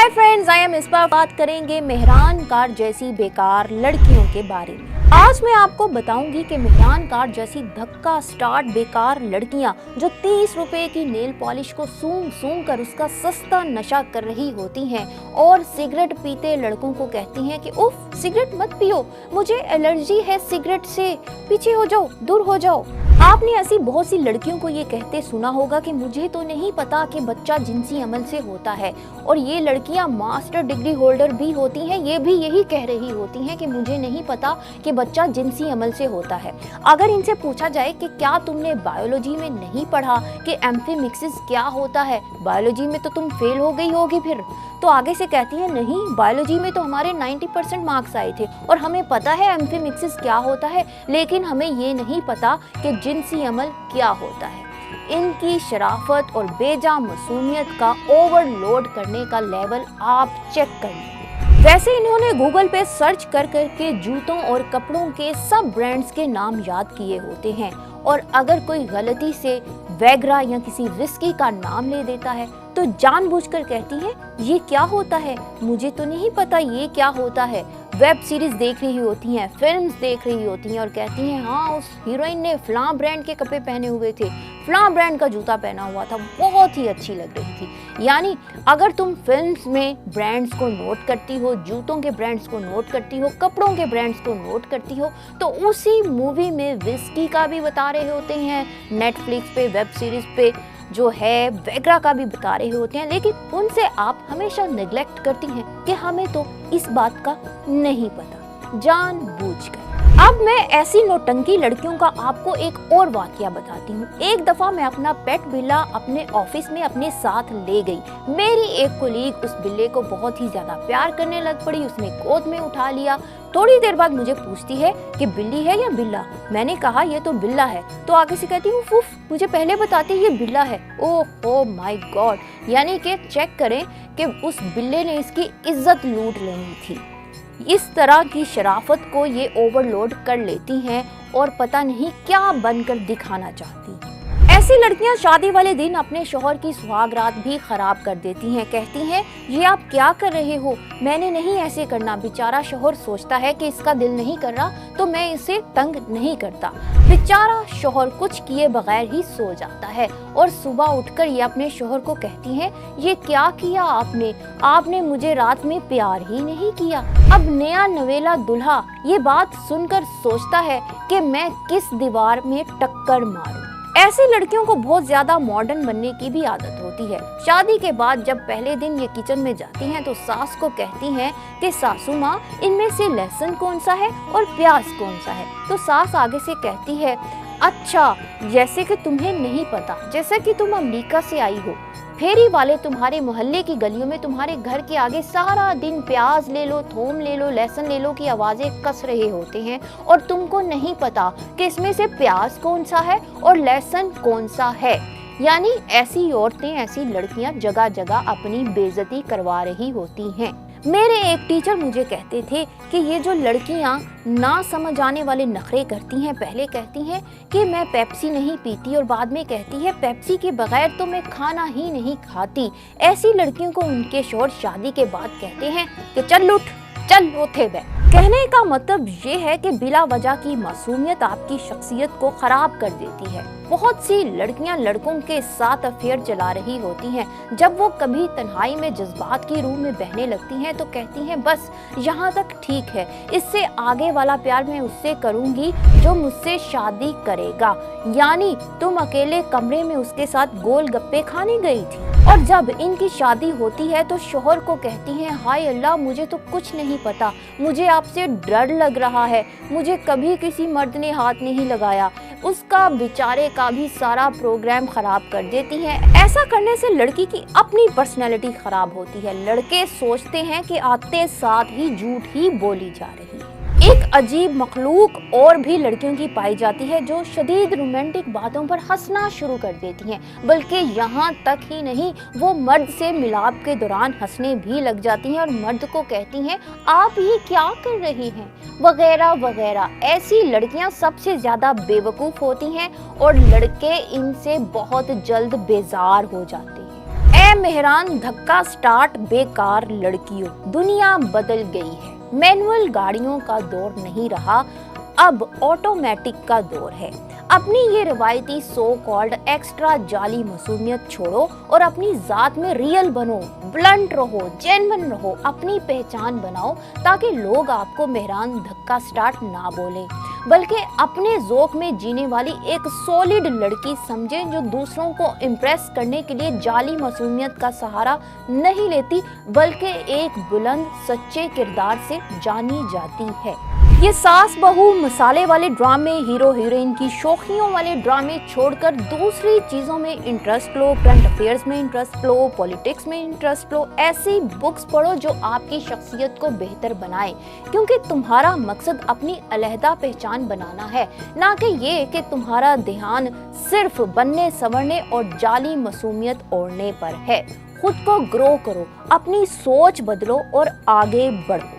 Hi friends, I am इस्पा। बात करेंगे Mehran car जैसी बेकार लड़कियों के बारे में। आज मैं आपको बताऊंगी कि मेहरान कार जैसी धक्का स्टार्ट बेकार लड़कियां जो 30 रुपए की नेल पॉलिश को सूंघ सूंघ कर उसका सस्ता नशा कर रही होती हैं और सिगरेट पीते लड़कों को कहती हैं कि उफ सिगरेट मत पियो, मुझे एलर्जी है सिगरेट से, पीछे हो जाओ, दूर हो जाओ। आपने ऐसी बहुत सी लड़कियों को ये कहते सुना होगा कि मुझे तो नहीं पता कि बच्चा जिनसी अमल से होता है, और ये लड़कियां मास्टर डिग्री होल्डर भी होती हैं, ये भी यही कह रही होती हैं कि मुझे नहीं पता कि बच्चा जिनसी अमल से होता है। अगर इनसे पूछा जाए कि क्या तुमने बायोलॉजी में नहीं पढ़ा कि एम्फीमिक्सिस क्या होता है, बायोलॉजी में तो तुम फेल हो गई होगी फिर, तो आगे से कहती है नहीं, बायोलॉजी में तो हमारे 90% मार्क्स आए थे और हमें पता है एम्फीमिक्सिस क्या होता है, लेकिन हमें ये नहीं पता कि जिनसी अमल क्या होता है। इनकी शराफत और बेजा मासूमियत का ओवरलोड करने का लेवल आप चेक करिए। वैसे इन्होंने गूगल पे सर्च कर करके जूतों और कपड़ों के सब ब्रांड्स के नाम याद किए होते हैं, और अगर कोई गलती से वैग्रा या किसी विस्की का नाम ले देता है तो जानबूझकर कहती है ये क्या होता है, मुझे तो नहीं पता ये क्या होता है। वेब सीरीज देख रही होती हैं, फिल्म्स देख रही होती हैं और कहती हैं हाँ उस हीरोइन ने फलां ब्रांड के कपड़े पहने हुए थे, फलां ब्रांड का जूता पहना हुआ था, बहुत ही अच्छी लग रही थी। यानी अगर तुम फिल्म्स में ब्रांड्स को नोट करती हो, जूतों के ब्रांड्स को नोट करती हो, कपड़ों के ब्रांड्स को नोट करती हो, तो उसी मूवी में विस्की का भी बता रहे होते हैं, नेटफ्लिक्स पे वेब सीरीज पे जो है वैग्रा का भी बता रहे होते हैं, लेकिन उनसे आप हमेशा नेग्लेक्ट करती हैं कि हमें तो इस बात का नहीं पता, जानबूझकर। अब मैं ऐसी नौटंकी लड़कियों का आपको एक और वाकया बताती हूँ। एक दफा मैं अपना पेट बिल्ला अपने ऑफिस में अपने साथ ले गई। मेरी एक कोलीग उस बिल्ले को बहुत ही ज्यादा प्यार करने लग पड़ी, उसने गोद में उठा लिया। थोड़ी देर बाद मुझे पूछती है कि बिल्ली है या बिल्ला। मैंने कहा ये तो बिल्ला है, तो आगे से कहती हूँ उफ मुझे पहले बताते ये बिल्ला है। ओह माय गॉड, यानी कि चेक करें कि उस बिल्ले ने इसकी इज्जत लूट लेनी थी। इस तरह की शराफत को ये ओवरलोड कर लेती हैं और पता नहीं क्या बनकर दिखाना चाहती हैं। ऐसी लड़कियां शादी वाले दिन अपने शौहर की सुहागरात भी खराब कर देती हैं। कहती हैं ये आप क्या कर रहे हो, मैंने नहीं ऐसे करना। बेचारा शौहर सोचता है कि इसका दिल नहीं कर रहा तो मैं इसे तंग नहीं करता। बेचारा शौहर कुछ किए बगैर ही सो जाता है और सुबह उठकर ये अपने शौहर को कहती हैं ये क्या किया आपने मुझे रात में प्यार ही नहीं किया। अब नया नवेला दूल्हा ये बात सुनकर सोचता है कि मैं किस दीवार में टक्कर मारूं। ऐसी लड़कियों को बहुत ज्यादा मॉडर्न बनने की भी आदत होती है। शादी के बाद जब पहले दिन ये किचन में जाती हैं तो सास को कहती हैं कि सासू माँ इनमें से लहसुन कौन सा है और प्याज कौन सा है। तो सास आगे से कहती है अच्छा जैसे कि तुम्हें नहीं पता, जैसे कि तुम अमेरिका से आई हो, फेरी वाले तुम्हारे मोहल्ले की गलियों में तुम्हारे घर के आगे सारा दिन प्याज ले लो, थोम ले लो, लहसुन ले लो की आवाजें कस रहे होते हैं और तुमको नहीं पता कि इसमें से प्याज कौन सा है और लहसुन कौन सा है। यानी ऐसी औरतें, ऐसी लड़कियां जगह जगह अपनी बेइज्जती करवा रही होती हैं। मेरे एक टीचर मुझे कहते थे कि ये जो लड़कियां ना समझ आने वाले नखरे करती हैं, पहले कहती हैं कि मैं पेप्सी नहीं पीती और बाद में कहती है पेप्सी के बगैर तो मैं खाना ही नहीं खाती। ऐसी लड़कियों को उनके शौहर शादी के बाद कहते हैं कि चल उठ, चल उठे बैठ। कहने का मतलब ये है कि बिला वजह की मासूमियत आपकी शख्सियत को खराब कर देती है। बहुत सी लड़कियां लड़कों के साथ अफेयर चला रही होती हैं। जब वो कभी तन्हाई में जज्बात की रूह में बहने लगती हैं तो कहती हैं बस यहाँ तक ठीक है, इससे आगे वाला प्यार मैं उससे करूँगी जो मुझसे शादी करेगा। यानी तुम अकेले कमरे में उसके साथ गोल गप्पे खाने गई थी। और जब इनकी शादी होती है तो शौहर को कहती हैं हाय अल्लाह मुझे तो कुछ नहीं पता, मुझे आपसे डर लग रहा है, मुझे कभी किसी मर्द ने हाथ नहीं लगाया। उसका बेचारे का भी सारा प्रोग्राम खराब कर देती हैं। ऐसा करने से लड़की की अपनी पर्सनैलिटी खराब होती है। लड़के सोचते हैं कि आते साथ ही झूठ ही बोली जा रही है। एक अजीब मखलूक और भी लड़कियों की पाई जाती है जो शदीद रोमांटिक बातों पर हंसना शुरू कर देती हैं, बल्कि यहाँ तक ही नहीं वो मर्द से मिलाप के दौरान हंसने भी लग जाती हैं और मर्द को कहती हैं आप ये क्या कर रही हैं वगैरह वगैरह। ऐसी लड़कियाँ सबसे ज्यादा बेवकूफ होती हैं और लड़के इनसे बहुत जल्द बेजार हो जाते हैं। मेहरान धक्का स्टार्ट बेकार लड़कियों, दुनिया बदल गई है। मैनुअल गाड़ियों का दौर नहीं रहा, अब ऑटोमेटिक का दौर है। अपनी ये रिवायती सो कॉल्ड एक्स्ट्रा जाली मासूमियत छोड़ो और अपनी जात में रियल बनो, ब्लंट रहो, जेन्युइन रहो, अपनी पहचान बनाओ, ताकि लोग आपको मेहरान धक्का स्टार्ट ना बोलें, बल्कि अपने ज़ौक़ में जीने वाली एक सॉलिड लड़की समझें, जो दूसरों को इम्प्रेस करने के लिए जाली मासूमियत का सहारा नहीं लेती, बल्कि एक बुलंद सच्चे किरदार से जानी जाती है। ये सास बहू मसाले वाले ड्रामे, हीरो हीरोइन की शौखियों वाले ड्रामे छोड़कर दूसरी चीज़ों में इंटरेस्ट लो, करंट अफेयर्स में इंटरेस्ट लो, पॉलिटिक्स में इंटरेस्ट लो। ऐसी बुक्स पढ़ो जो आपकी शख्सियत को बेहतर बनाए, क्योंकि तुम्हारा मकसद अपनी अलहदा पहचान बनाना है, ना कि ये कि तुम्हारा ध्यान सिर्फ बनने संवरने और जाली मासूमियत ओढ़ने पर है। खुद को ग्रो करो, अपनी सोच बदलो और आगे बढ़ो।